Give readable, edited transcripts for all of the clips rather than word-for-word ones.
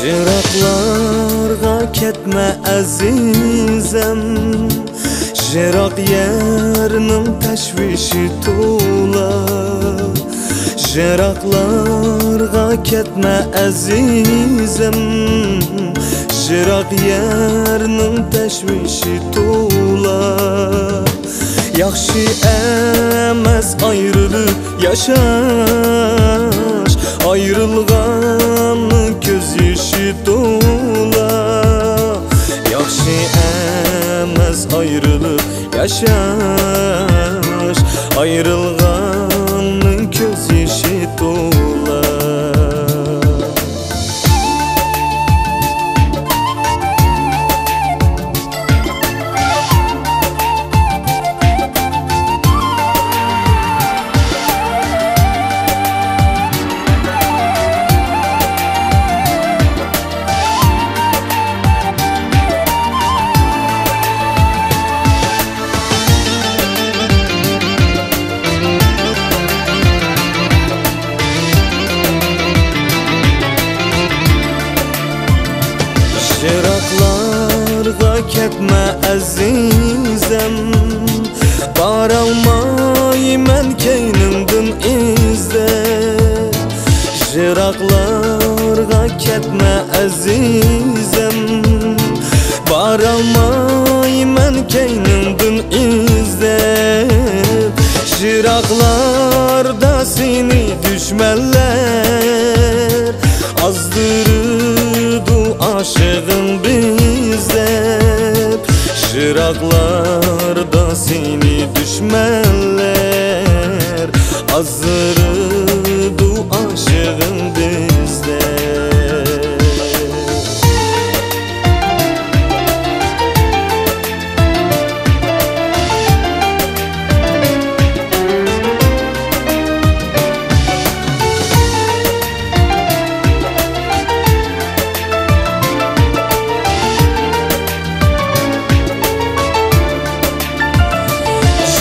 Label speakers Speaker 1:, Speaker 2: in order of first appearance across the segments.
Speaker 1: Jiroqlarga ketme azizim, jiroq yerning tashvishi to'la. Jiroqlarga ketme azizim, jiroq yerning tashvishi to'la. Yaxshi emas ayrılıp yaşaş, ayrılganın göz yaşı to'la. Yaxshi emas ayrılıp yaşaş, ayrılganın göz yaşı to'la. Jiroqlarga ketme azizim, baralmayman keynimdin izde. Jiroqlarga ketme azizim, baralmayman keynimdin izde. Jiroqlarda seni düşmanlar azdırdı aşığın bizde. Jiroqlarda seni düşmanlar azdırdı aşığın bizde.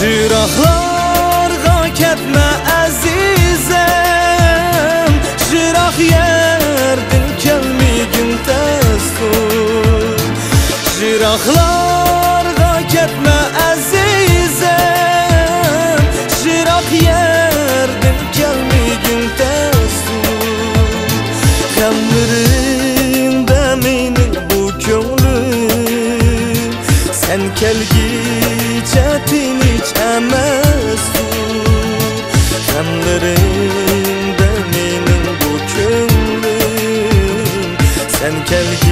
Speaker 1: Jiroqlarga ketme azizim, jiroq yerdan kelmegin tastur. Jiroqlarga ketme azizim, jiroq yerdan kelmegin tastur. G'amlarimda mening bu ko'nglim, sen kelgicha tinch emasdir. G'amlarimda mening bu ko'nglim, sen kelgicha